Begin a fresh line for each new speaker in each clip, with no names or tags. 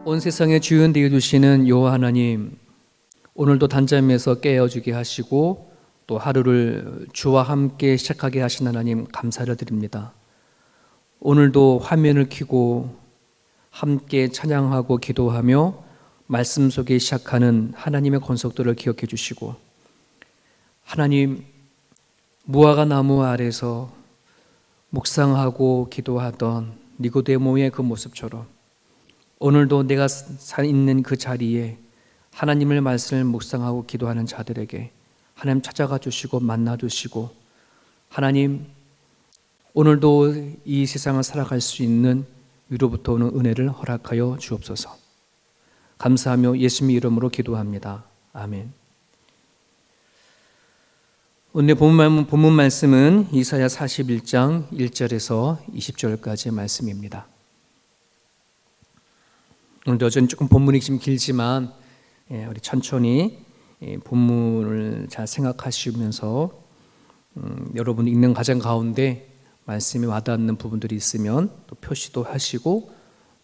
온 세상의 주인 되어 주시는 여호와 하나님, 오늘도 단잠에서 깨어주게 하시고 또 하루를 주와 함께 시작하게 하신 하나님 감사를 드립니다. 오늘도 화면을 켜고 함께 찬양하고 기도하며 말씀 속에 시작하는 하나님의 권속들을 기억해 주시고, 하나님, 무화과 나무 아래서 묵상하고 기도하던 니고데모의 그 모습처럼 오늘도 내가 있는 그 자리에 하나님의 말씀을 묵상하고 기도하는 자들에게 하나님 찾아가 주시고 만나 주시고, 하나님 오늘도 이 세상을 살아갈 수 있는 위로부터 오는 은혜를 허락하여 주옵소서. 감사하며 예수님의 이름으로 기도합니다. 아멘. 오늘 본문 말씀은 이사야 41장 1절에서 20절까지의 말씀입니다. 오늘 여전히 조금 본문이 좀 길지만 우리 천천히 본문을 잘 생각하시면서 여러분 읽는 과정 가운데 말씀이 와닿는 부분들이 있으면 또 표시도 하시고,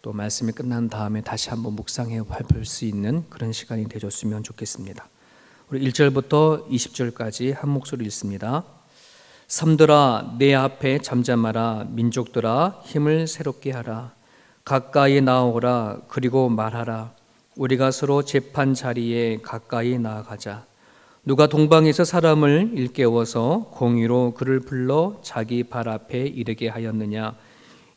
또 말씀이 끝난 다음에 다시 한번 묵상해 볼 수 있는 그런 시간이 되셨으면 좋겠습니다. 우리 1절부터 20절까지 한 목소리 읽습니다. 섬들아 내 앞에 잠잠하라. 민족들아 힘을 새롭게 하라. 가까이 나오라. 그리고 말하라. 우리가 서로 재판 자리에 가까이 나아가자. 누가 동방에서 사람을 일깨워서 공의로 그를 불러 자기 발 앞에 이르게 하였느냐.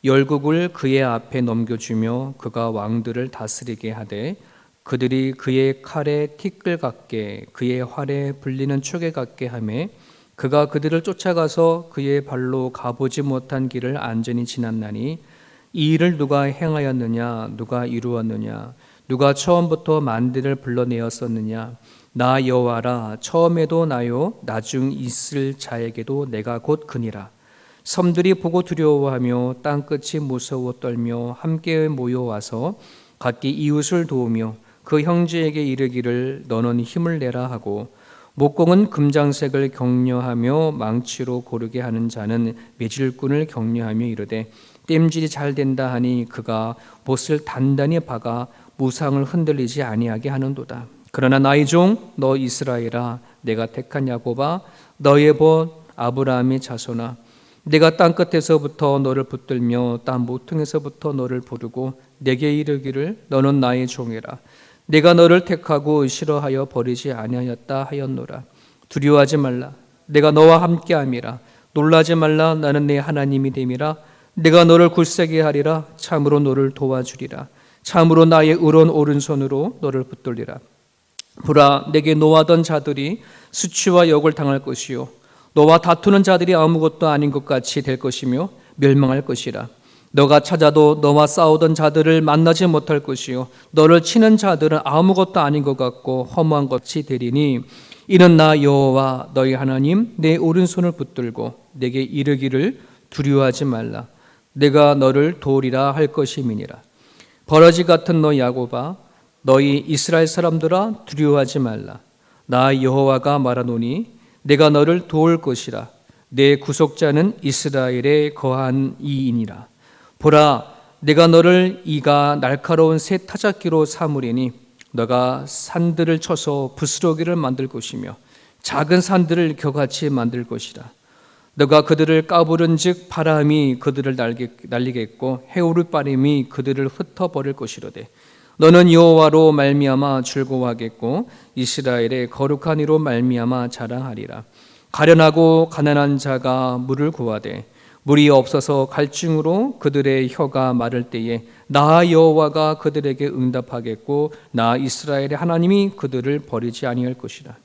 열국을 그의 앞에 넘겨주며 그가 왕들을 다스리게 하되 그들이 그의 칼에 티끌 같게 그의 활에 불리는 촉에 같게 하매 그가 그들을 쫓아가서 그의 발로 가보지 못한 길을 안전히 지났나니 이 일을 누가 행하였느냐. 누가 이루었느냐. 누가 처음부터 만대를 불러내었었느냐. 나 여호와라. 처음에도 나요 나중 있을 자에게도 내가 곧 그니라. 섬들이 보고 두려워하며 땅끝이 무서워 떨며 함께 모여와서 각기 이웃을 도우며 그 형제에게 이르기를 너는 힘을 내라 하고, 목공은 금장색을 격려하며 망치로 고르게 하는 자는 매질꾼을 격려하며 이르되 땜질이 잘 된다 하니 그가 못을 단단히 박아 무상을 흔들리지 아니하게 하는도다. 그러나 나의 종 너 이스라엘아, 내가 택한 야곱아, 너의 본 아브라함의 자손아, 내가 땅 끝에서부터 너를 붙들며 땅 모퉁에서부터 너를 부르고 내게 이르기를 너는 나의 종이라. 내가 너를 택하고 싫어하여 버리지 아니하였다 하였노라. 두려워하지 말라. 내가 너와 함께함이라. 놀라지 말라. 나는 네 하나님이 됨이라. 내가 너를 굳세게 하리라. 참으로 너를 도와주리라. 참으로 나의 의로운 오른손으로 너를 붙들리라. 보라, 내게 노하던 자들이 수치와 역을 당할 것이요 너와 다투는 자들이 아무것도 아닌 것 같이 될 것이며 멸망할 것이라. 너가 찾아도 너와 싸우던 자들을 만나지 못할 것이요 너를 치는 자들은 아무것도 아닌 것 같고 허무한 것이 되리니 이는 나 여호와 너희 하나님 내 오른손을 붙들고 내게 이르기를 두려워하지 말라. 내가 너를 도우리라 할 것임이니라. 버러지 같은 너 야곱아, 너희 이스라엘 사람들아 두려워하지 말라. 나 여호와가 말하노니 내가 너를 도울 것이라. 내 구속자는 이스라엘에 거한 이이니라. 보라, 내가 너를 이가 날카로운 새 타작기로 삼으리니 너가 산들을 쳐서 부스러기를 만들 것이며 작은 산들을 겨같이 만들 것이라. 너가 그들을 까부른즉 바람이 그들을 날리겠고 해오르바람이 그들을 흩어버릴 것이로되 너는 여호와로 말미암아 즐거워하겠고 이스라엘의 거룩한 이로 말미암아 자랑하리라. 가련하고 가난한 자가 물을 구하되 물이 없어서 갈증으로 그들의 혀가 마를 때에 나 여호와가 그들에게 응답하겠고 나 이스라엘의 하나님이 그들을 버리지 아니할 것이라.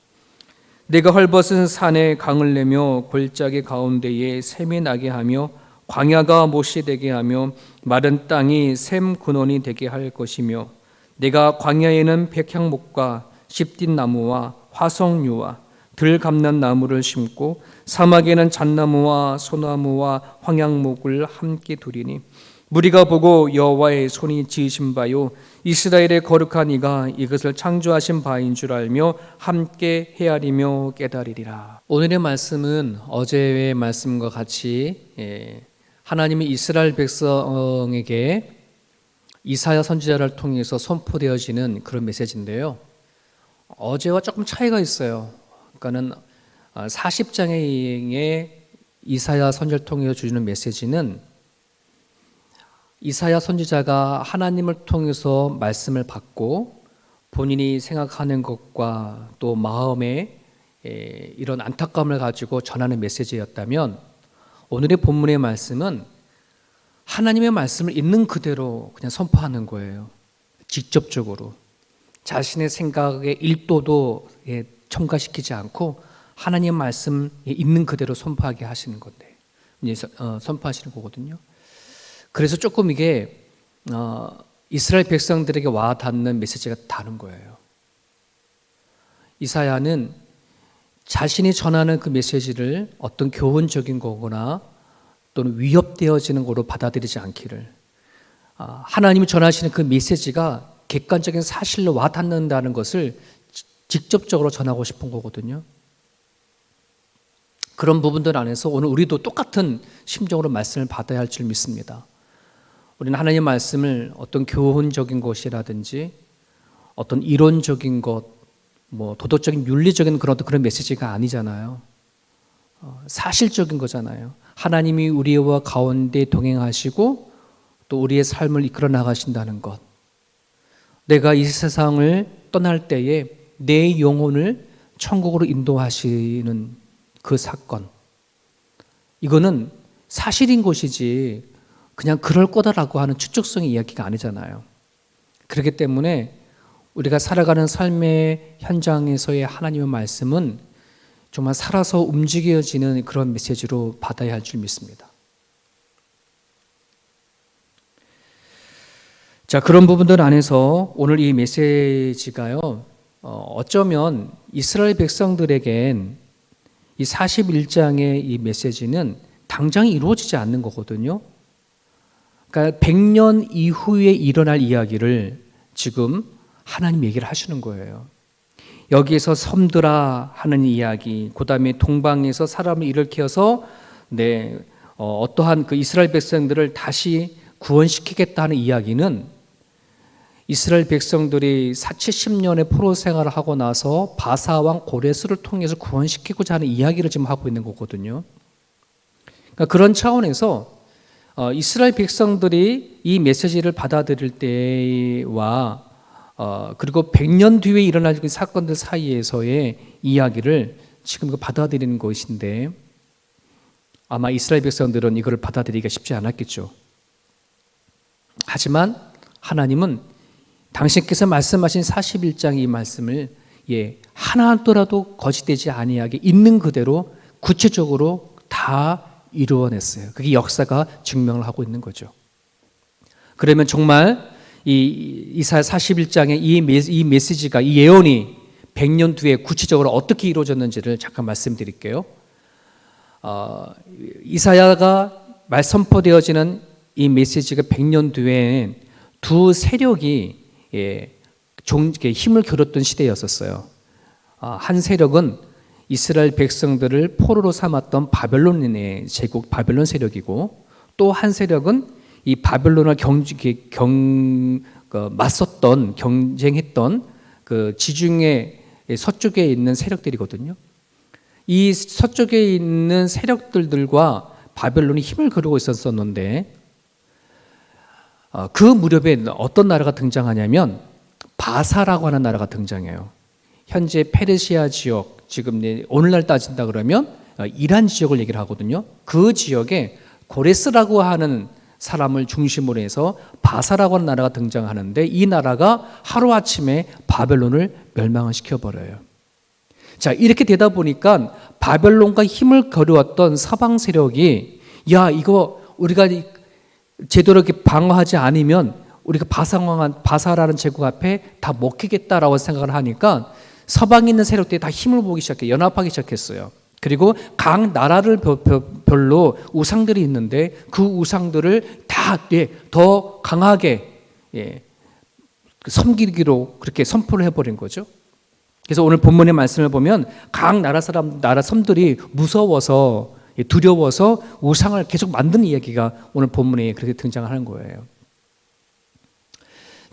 내가 헐벗은 산에 강을 내며 골짜기 가운데에 샘이 나게 하며 광야가 못이 되게 하며 마른 땅이 샘 근원이 되게 할 것이며 내가 광야에는 백향목과 십딧나무와 화석류와 들 감는 나무를 심고 사막에는 잣나무와 소나무와 황양목을 함께 두리니 무리가 보고 여호와의 손이 지으신 바요 이스라엘의 거룩한 이가 이것을 창조하신 바인 줄 알며 함께 헤아리며 깨달으리라. 오늘의 말씀은 어제의 말씀과 같이 하나님이 이스라엘 백성에게 이사야 선지자를 통해서 선포되어지는 그런 메시지인데요. 어제와 조금 차이가 있어요. 그러니까는 40장의 이사야 선지자를 통해서 주는 메시지는 이사야 선지자가 하나님을 통해서 말씀을 받고 본인이 생각하는 것과 또 마음에 이런 안타까움을 가지고 전하는 메시지였다면, 오늘의 본문의 말씀은 하나님의 말씀을 있는 그대로 그냥 선포하는 거예요. 직접적으로 자신의 생각에 1도도 첨가시키지 않고 하나님의 말씀 있는 그대로 선포하게 하시는 건데, 이제 선포하시는 거거든요. 그래서 조금 이게 이스라엘 백성들에게 와 닿는 메시지가 다른 거예요. 이사야는 자신이 전하는 그 메시지를 어떤 교훈적인 거거나 또는 위협되어지는 거로 받아들이지 않기를, 하나님이 전하시는 그 메시지가 객관적인 사실로 와 닿는다는 것을 직접적으로 전하고 싶은 거거든요. 그런 부분들 안에서 오늘 우리도 똑같은 심정으로 말씀을 받아야 할 줄 믿습니다. 우리는 하나님의 말씀을 어떤 교훈적인 것이라든지 어떤 이론적인 것, 도덕적인 윤리적인 그런 메시지가 아니잖아요. 사실적인 거잖아요. 하나님이 우리와 가운데 동행하시고 또 우리의 삶을 이끌어 나가신다는 것, 내가 이 세상을 떠날 때에 내 영혼을 천국으로 인도하시는 그 사건, 이거는 사실인 것이지 그냥 그럴 거다라고 하는 추측성의 이야기가 아니잖아요. 그렇기 때문에 우리가 살아가는 삶의 현장에서의 하나님의 말씀은 정말 살아서 움직여지는 그런 메시지로 받아야 할 줄 믿습니다. 자, 그런 부분들 안에서 오늘 이 메시지가요, 어쩌면 이스라엘 백성들에겐 이 41장의 이 메시지는 당장 이루어지지 않는 거거든요. 그러니까 100년 이후에 일어날 이야기를 지금 하나님 얘기를 하시는 거예요. 여기에서 섬들아 하는 이야기, 그 다음에 동방에서 사람을 일으켜서 어떠한 그 이스라엘 백성들을 다시 구원시키겠다는 이야기는 이스라엘 백성들이 70년의 포로 생활을 하고 나서 바사왕 고레스를 통해서 구원시키고자 하는 이야기를 지금 하고 있는 거거든요. 그러니까 그런 차원에서 이스라엘 백성들이 이 메시지를 받아들일 때와 그리고 100년 뒤에 일어날 그 사건들 사이에서의 이야기를 지금 받아들이는 것인데, 아마 이스라엘 백성들은 이걸 받아들이기가 쉽지 않았겠죠. 하지만 하나님은 당신께서 말씀하신 41장 이 말씀을 하나더라도 거짓되지 아니하게 있는 그대로 구체적으로 다 이루어냈어요. 그게 역사가 증명을 하고 있는 거죠. 그러면 정말 이 이사야 41장의 이 메시지가, 이 예언이 100년 뒤에 구체적으로 어떻게 이루어졌는지를 잠깐 말씀드릴게요. 이사야가 선포되어지는 이 메시지가 100년 뒤에 두 세력이 힘을 겨뤘던 시대였었어요. 한 세력은 이스라엘 백성들을 포로로 삼았던 바벨론의 제국 바벨론 세력이고, 또 한 세력은 이 바벨론을 맞섰던, 경쟁했던 그 지중해 서쪽에 있는 세력들이거든요. 이 서쪽에 있는 세력들과 바벨론이 힘을 겨루고 있었는데, 그 무렵에 어떤 나라가 등장하냐면 바사라고 하는 나라가 등장해요. 현재 페르시아 지역, 지금 오늘날 따진다 그러면 이란 지역을 얘기를 하거든요. 그 지역에 고레스라고 하는 사람을 중심으로 해서 바사라고 하는 나라가 등장하는데, 이 나라가 하루아침에 바벨론을 멸망을 시켜버려요. 자, 이렇게 되다 보니까 바벨론과 힘을 겨루었던 서방 세력이, 이거 우리가 제대로 이렇게 방어하지 않으면 우리가 바사라는 제국 앞에 다 먹히겠다라고 생각을 하니까 서방에 있는 세력들이 다 힘을 보기 시작해, 연합하기 시작했어요. 그리고 각 나라를 별로 우상들이 있는데 그 우상들을 다 더 강하게 섬기기로 그렇게 선포를 해버린 거죠. 그래서 오늘 본문의 말씀을 보면 각 나라 섬들이 무서워서, 두려워서 우상을 계속 만드는 이야기가 오늘 본문에 그렇게 등장하는 거예요.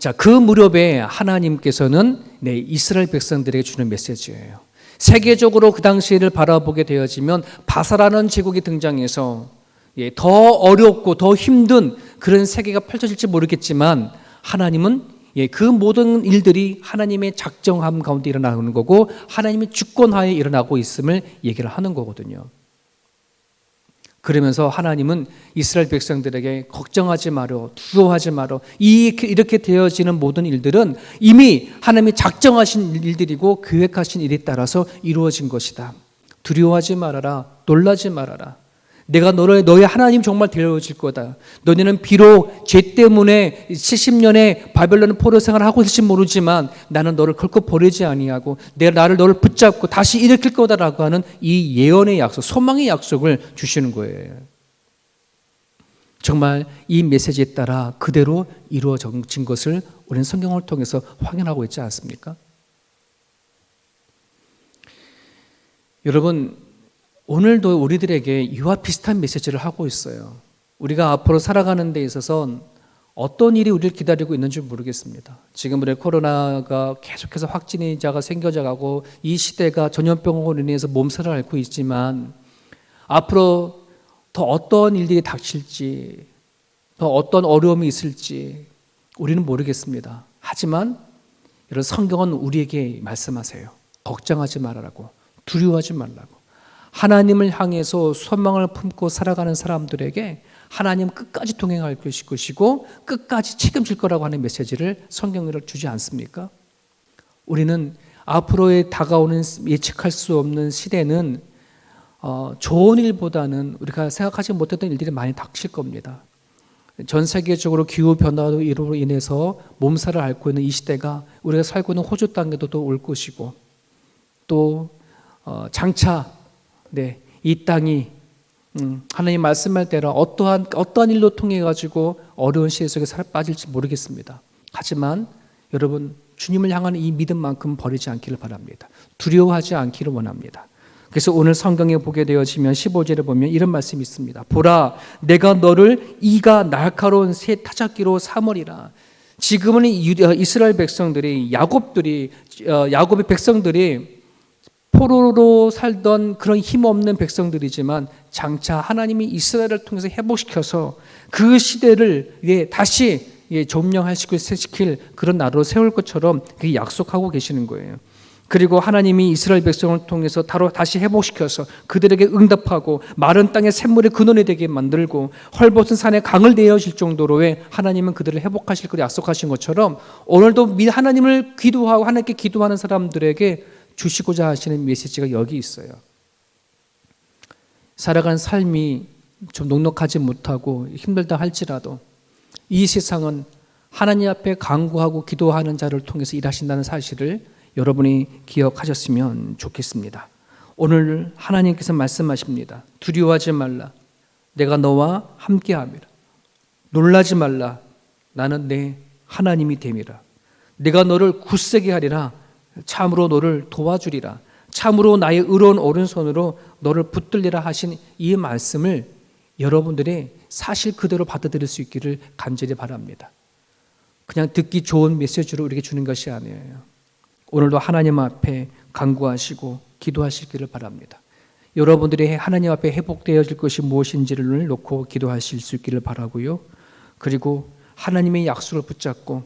자, 그 무렵에 하나님께서는 이스라엘 백성들에게 주는 메시지예요. 세계적으로 그 당시를 바라보게 되어지면 바사라는 제국이 등장해서 더 어렵고 더 힘든 그런 세계가 펼쳐질지 모르겠지만 하나님은 그 모든 일들이 하나님의 작정함 가운데 일어나는 거고 하나님의 주권하에 일어나고 있음을 얘기를 하는 거거든요. 그러면서 하나님은 이스라엘 백성들에게 걱정하지 마라, 두려워하지 마라. 이렇게 되어지는 모든 일들은 이미 하나님이 작정하신 일들이고 계획하신 일에 따라서 이루어진 것이다. 두려워하지 말아라, 놀라지 말아라. 내가 너의 하나님 정말 데려줄 거다. 너희는 비록 죄 때문에 70년의 바벨론 포로 생활을 하고 있을지 모르지만 나는 너를 결코 버리지 아니하고 내가 너를 붙잡고 다시 일으킬 거다라고 하는 이 예언의 약속, 소망의 약속을 주시는 거예요. 정말 이 메시지에 따라 그대로 이루어진 것을 우리는 성경을 통해서 확인하고 있지 않습니까? 여러분, 오늘도 우리들에게 이와 비슷한 메시지를 하고 있어요. 우리가 앞으로 살아가는 데 있어서 어떤 일이 우리를 기다리고 있는지 모르겠습니다. 지금 우리 코로나가 계속해서 확진자가 생겨져 가고 이 시대가 전염병으로 인해서 몸살을 앓고 있지만 앞으로 더 어떤 일들이 닥칠지, 더 어떤 어려움이 있을지 우리는 모르겠습니다. 하지만 여러분, 성경은 우리에게 말씀하세요. 걱정하지 말라고, 두려워하지 말라고. 하나님을 향해서 소망을 품고 살아가는 사람들에게 하나님 끝까지 동행할 것이고 끝까지 책임질 거라고 하는 메시지를 성경으로 주지 않습니까? 우리는 앞으로의 다가오는 예측할 수 없는 시대는 좋은 일보다는 우리가 생각하지 못했던 일들이 많이 닥칠 겁니다. 전 세계적으로 기후변화로 인해서 몸살을 앓고 있는 이 시대가 우리가 살고 있는 호주 땅에도 또 올 것이고 또 장차 이 땅이 하나님 말씀할 대로 어떠한 일로 통해 가지고 어려운 시대 속에 빠질지 모르겠습니다. 하지만 여러분, 주님을 향하는 이 믿음만큼 버리지 않기를 바랍니다. 두려워하지 않기를 원합니다. 그래서 오늘 성경에 보게 되어지면 15절에 보면 이런 말씀이 있습니다. 보라, 내가 너를 이가 날카로운 새 타작기로 삼으리라. 지금은 이스라엘 백성들이 야곱의 백성들이 포로로 살던 그런 힘없는 백성들이지만 장차 하나님이 이스라엘을 통해서 회복시켜서 그 시대를 다시 점령시킬 그런 나라로 세울 것처럼 그게 약속하고 계시는 거예요. 그리고 하나님이 이스라엘 백성을 통해서 다시 회복시켜서 그들에게 응답하고 마른 땅에 샘물의 근원이 되게 만들고 헐벗은 산에 강을 내어줄 정도로의 하나님은 그들을 회복하실 걸 약속하신 것처럼 오늘도 하나님을 기도하고 하나님께 기도하는 사람들에게 주시고자 하시는 메시지가 여기 있어요. 살아가는 삶이 좀 넉넉하지 못하고 힘들다 할지라도 이 세상은 하나님 앞에 간구하고 기도하는 자를 통해서 일하신다는 사실을 여러분이 기억하셨으면 좋겠습니다. 오늘 하나님께서 말씀하십니다. 두려워하지 말라. 내가 너와 함께함이라. 놀라지 말라. 나는 내 하나님이 됨이라. 내가 너를 굳세게 하리라. 참으로 너를 도와주리라. 참으로 나의 의로운 오른손으로 너를 붙들리라 하신 이 말씀을 여러분들이 사실 그대로 받아들일 수 있기를 간절히 바랍니다. 그냥 듣기 좋은 메시지로 우리에게 주는 것이 아니에요. 오늘도 하나님 앞에 간구하시고 기도하시기를 바랍니다. 여러분들이 하나님 앞에 회복되어질 것이 무엇인지를 놓고 기도하실 수 있기를 바라고요. 그리고 하나님의 약속을 붙잡고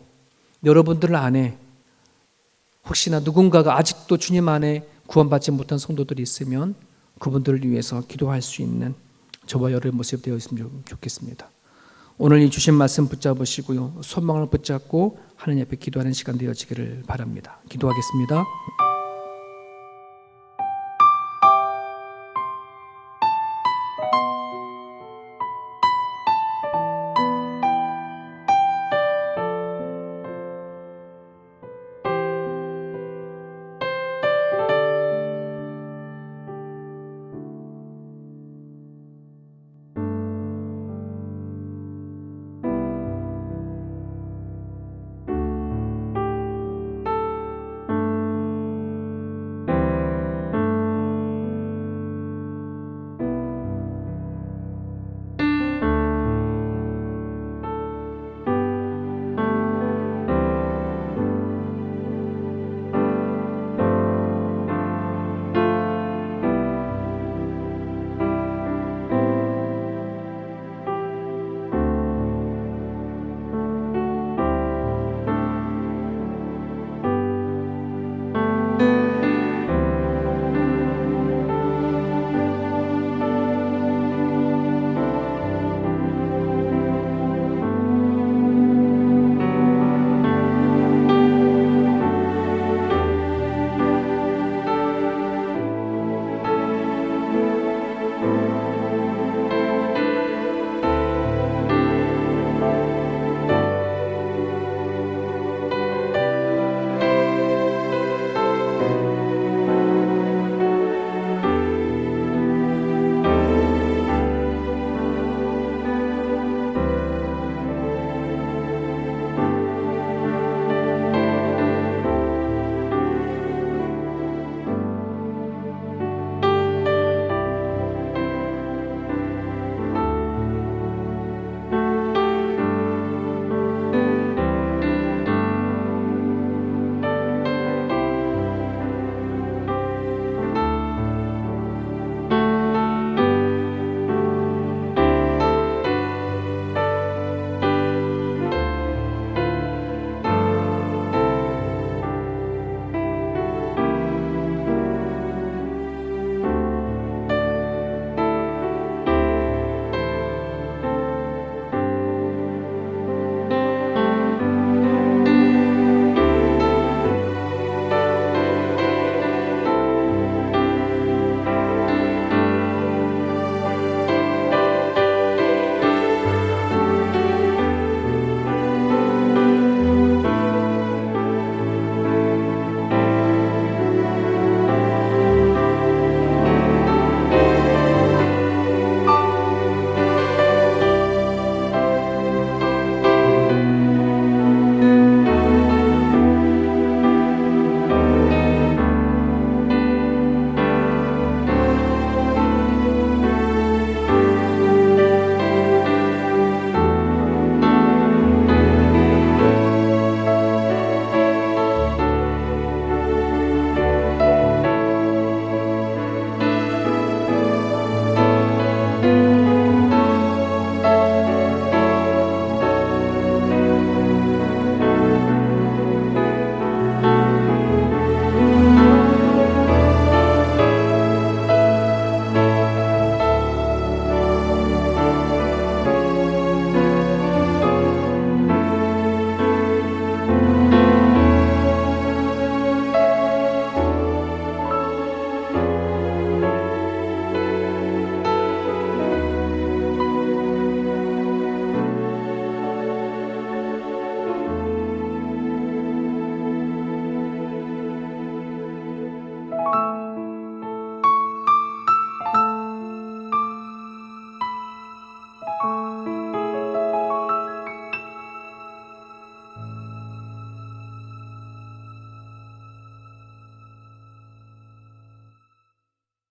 여러분들 안에 혹시나 누군가가 아직도 주님 안에 구원받지 못한 성도들이 있으면 그분들을 위해서 기도할 수 있는 저와 여러분의 모습이 되었으면 좋겠습니다. 오늘 이 주신 말씀 붙잡으시고요. 소망을 붙잡고 하나님 앞에 기도하는 시간 되어지기를 바랍니다. 기도하겠습니다.